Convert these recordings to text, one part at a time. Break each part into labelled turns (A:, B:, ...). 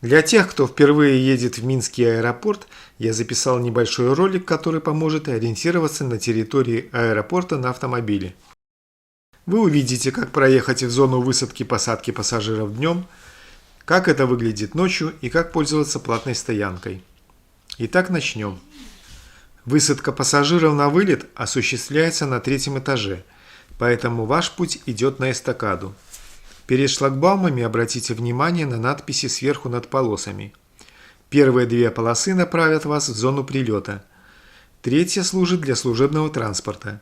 A: Для тех, кто впервые едет в Минский аэропорт, я записал небольшой ролик, который поможет ориентироваться на территории аэропорта на автомобиле. Вы увидите, как проехать в зону высадки-посадки пассажиров днем, как это выглядит ночью и как пользоваться платной стоянкой. Итак, начнем. Высадка пассажиров на вылет осуществляется на 3-м этаже, поэтому ваш путь идет на эстакаду. Перед шлагбаумами обратите внимание на надписи сверху над полосами. Первые 2 полосы направят вас в зону прилета. 3-я служит для служебного транспорта.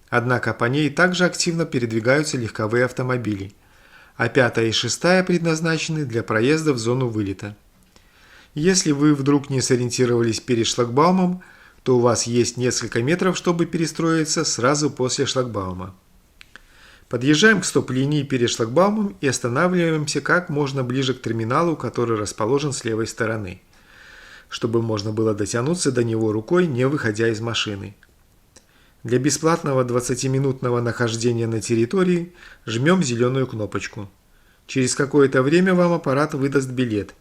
A: Однако по ней также активно передвигаются легковые автомобили. А 5-я и 6-я предназначены для проезда в зону вылета. Если вы вдруг не сориентировались перед шлагбаумом, то у вас есть несколько метров, чтобы перестроиться сразу после шлагбаума. Подъезжаем к стоп-линии перед шлагбаумом и останавливаемся как можно ближе к терминалу, который расположен с левой стороны, чтобы можно было дотянуться до него рукой, не выходя из машины. Для бесплатного 20-минутного нахождения на территории жмем зеленую кнопочку. Через какое-то время вам аппарат выдаст билет.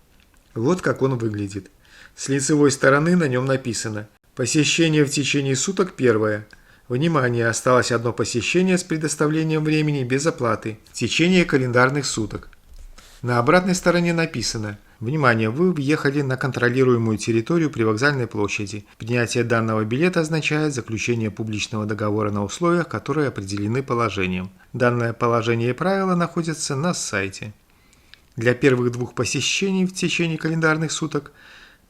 A: Вот как он выглядит. С лицевой стороны на нем написано: посещение в течение суток первое. Внимание, осталось одно посещение с предоставлением времени без оплаты в течение календарных суток. На обратной стороне написано: внимание, вы въехали на контролируемую территорию привокзальной площади. Принятие данного билета означает заключение публичного договора на условиях, которые определены положением. Данное положение и правила находятся на сайте. Для первых 2 посещений в течение календарных суток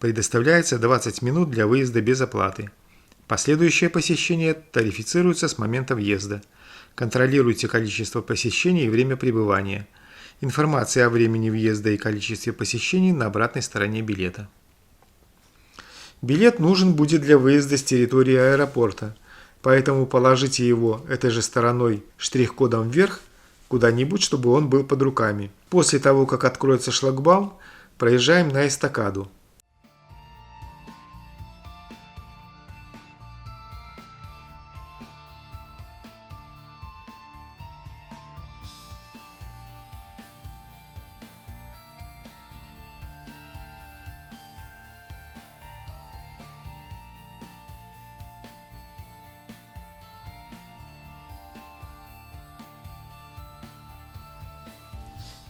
A: предоставляется 20 минут для выезда без оплаты. Последующие посещения тарифицируются с момента въезда. Контролируйте количество посещений и время пребывания. Информация о времени въезда и количестве посещений на обратной стороне билета. Билет нужен будет для выезда с территории аэропорта, поэтому положите его этой же стороной штрих-кодом вверх куда-нибудь, чтобы он был под руками. После того, как откроется шлагбаум, проезжаем на эстакаду.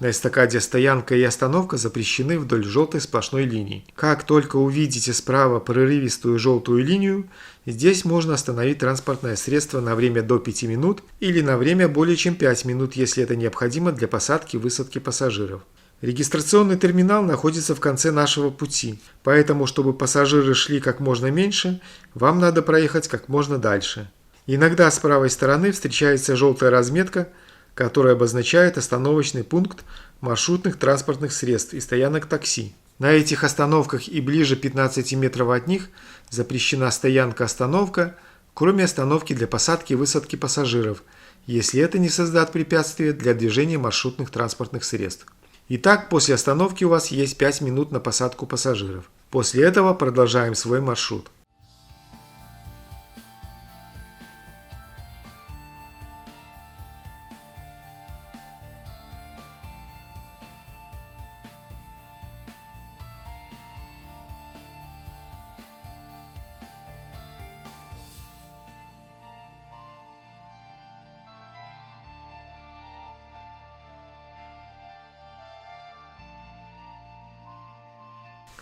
A: На эстакаде стоянка и остановка запрещены вдоль желтой сплошной линии. Как только увидите справа прерывистую желтую линию, здесь можно остановить транспортное средство на время до 5 минут или на время более чем 5 минут, если это необходимо для посадки и высадки пассажиров. Регистрационный терминал находится в конце нашего пути, поэтому, чтобы пассажиры шли как можно меньше, вам надо проехать как можно дальше. Иногда с правой стороны встречается желтая разметка, который обозначает остановочный пункт маршрутных транспортных средств и стоянок такси. На этих остановках и ближе 15 метров от них запрещена стоянка-остановка, кроме остановки для посадки и высадки пассажиров, если это не создаст препятствия для движения маршрутных транспортных средств. Итак, после остановки у вас есть 5 минут на посадку пассажиров. После этого продолжаем свой маршрут.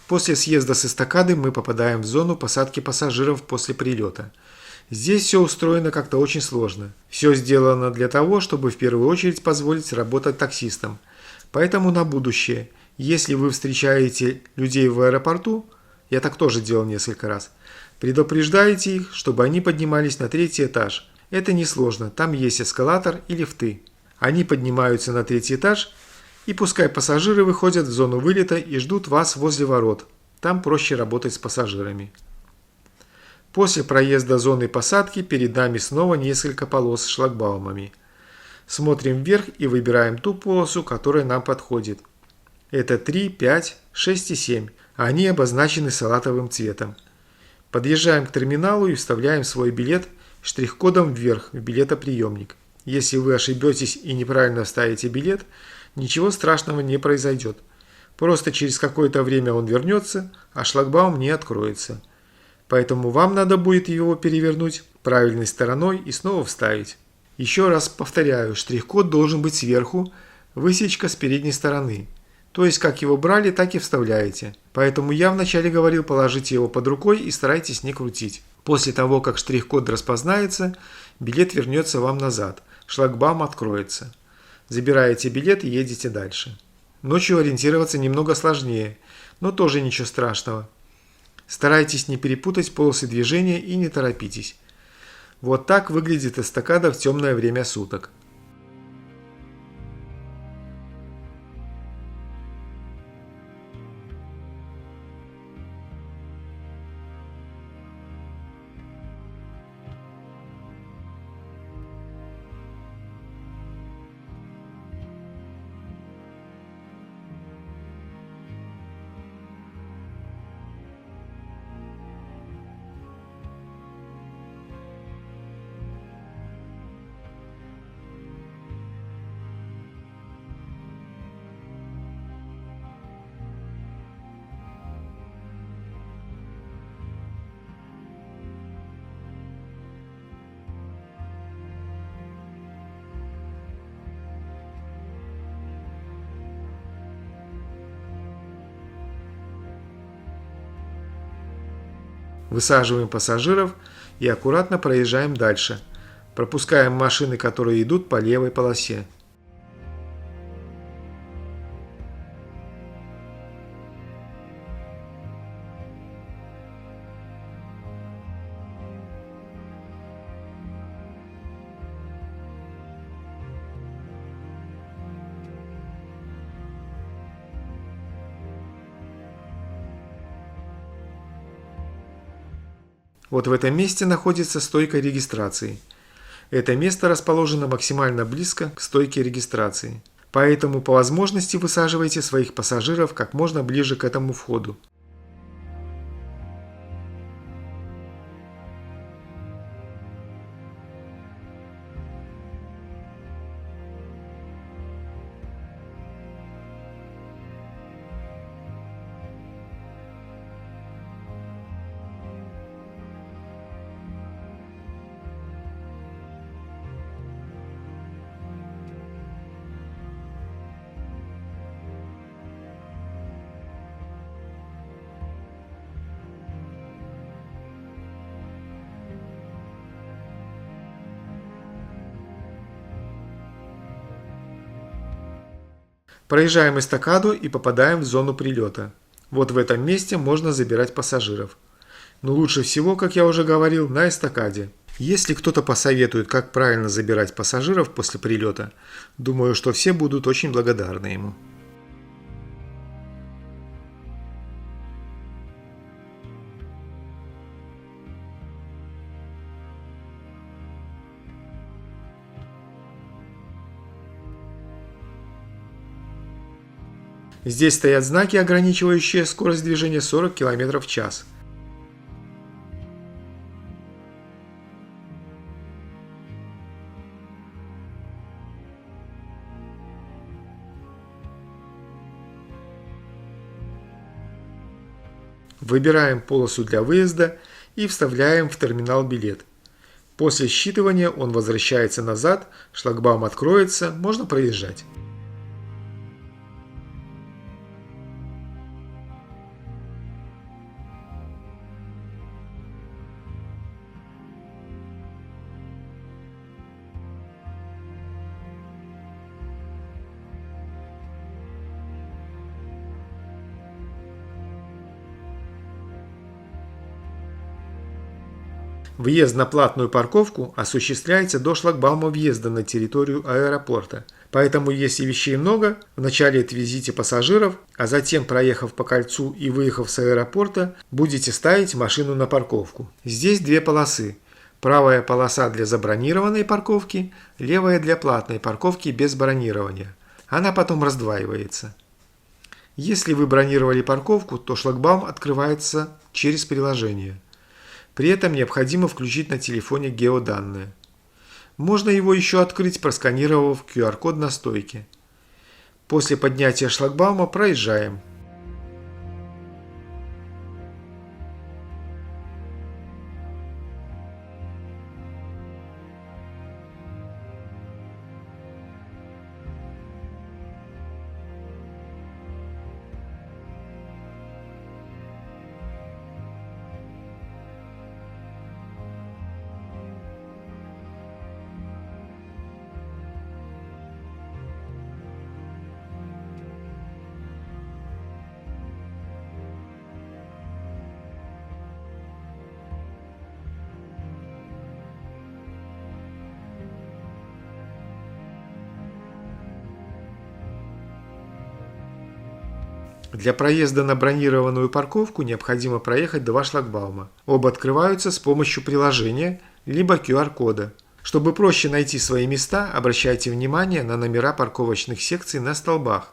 A: После съезда с эстакады мы попадаем в зону посадки пассажиров после прилета. Здесь все устроено как-то очень сложно. Все сделано для того, чтобы в первую очередь позволить работать таксистам. Поэтому на будущее, если вы встречаете людей в аэропорту, я так тоже делал несколько раз, предупреждайте их, чтобы они поднимались на 3-й этаж. Это несложно, там есть эскалатор и лифты. Они поднимаются на 3-й этаж, и пускай пассажиры выходят в зону вылета и ждут вас возле ворот. Там проще работать с пассажирами. После проезда зоны посадки перед нами снова несколько полос с шлагбаумами. Смотрим вверх и выбираем ту полосу, которая нам подходит. Это 3, 5, 6 и 7. Они обозначены салатовым цветом. Подъезжаем к терминалу и вставляем свой билет штрих-кодом вверх в билетоприемник. Если вы ошибетесь и неправильно вставите билет, ничего страшного не произойдет. Просто через какое-то время он вернется, а шлагбаум не откроется. Поэтому вам надо будет его перевернуть правильной стороной и снова вставить. Еще раз повторяю, штрих-код должен быть сверху, высечка с передней стороны. То есть как его брали, так и вставляете. Поэтому я вначале говорил, положите его под рукой и старайтесь не крутить. После того, как штрих-код распознается, билет вернется вам назад, шлагбаум откроется. Забираете билет и едете дальше. Ночью ориентироваться немного сложнее, но тоже ничего страшного. Старайтесь не перепутать полосы движения и не торопитесь. Вот так выглядит эстакада в темное время суток. Высаживаем пассажиров и аккуратно проезжаем дальше. Пропускаем машины, которые идут по левой полосе. Вот в этом месте находится стойка регистрации. Это место расположено максимально близко к стойке регистрации. Поэтому по возможности высаживайте своих пассажиров как можно ближе к этому входу. Проезжаем эстакаду и попадаем в зону прилета. Вот в этом месте можно забирать пассажиров. Но лучше всего, как я уже говорил, на эстакаде. Если кто-то посоветует, как правильно забирать пассажиров после прилета, думаю, что все будут очень благодарны ему. Здесь стоят знаки, ограничивающие скорость движения 40 км в час. Выбираем полосу для выезда и вставляем в терминал билет. После считывания он возвращается назад, шлагбаум откроется, можно проезжать. Въезд на платную парковку осуществляется до шлагбаума въезда на территорию аэропорта. Поэтому, если вещей много, вначале отвезите пассажиров, а затем, проехав по кольцу и выехав с аэропорта, будете ставить машину на парковку. Здесь две полосы. Правая полоса для забронированной парковки, левая для платной парковки без бронирования. Она потом раздваивается. Если вы бронировали парковку, то шлагбаум открывается через приложение. При этом необходимо включить на телефоне геоданные. Можно его еще открыть, просканировав QR-код на стойке. После поднятия шлагбаума проезжаем. Для проезда на бронированную парковку необходимо проехать 2 шлагбаума. Оба открываются с помощью приложения, либо QR-кода. Чтобы проще найти свои места, обращайте внимание на номера парковочных секций на столбах.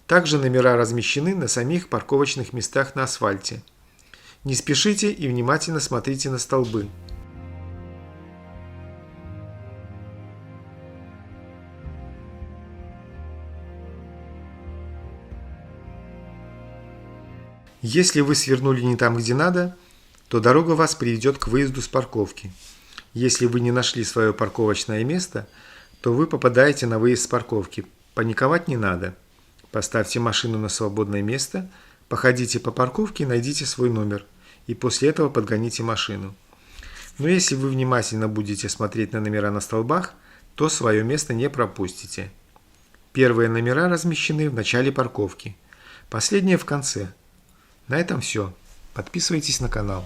A: Также номера размещены на самих парковочных местах на асфальте. Не спешите и внимательно смотрите на столбы. Если вы свернули не там, где надо, то дорога вас приведет к выезду с парковки. Если вы не нашли свое парковочное место, то вы попадаете на выезд с парковки. Паниковать не надо. Поставьте машину на свободное место, походите по парковке и найдите свой номер. И после этого подгоните машину. Но если вы внимательно будете смотреть на номера на столбах, то свое место не пропустите. Первые номера размещены в начале парковки, последние в конце. На этом все. Подписывайтесь на канал.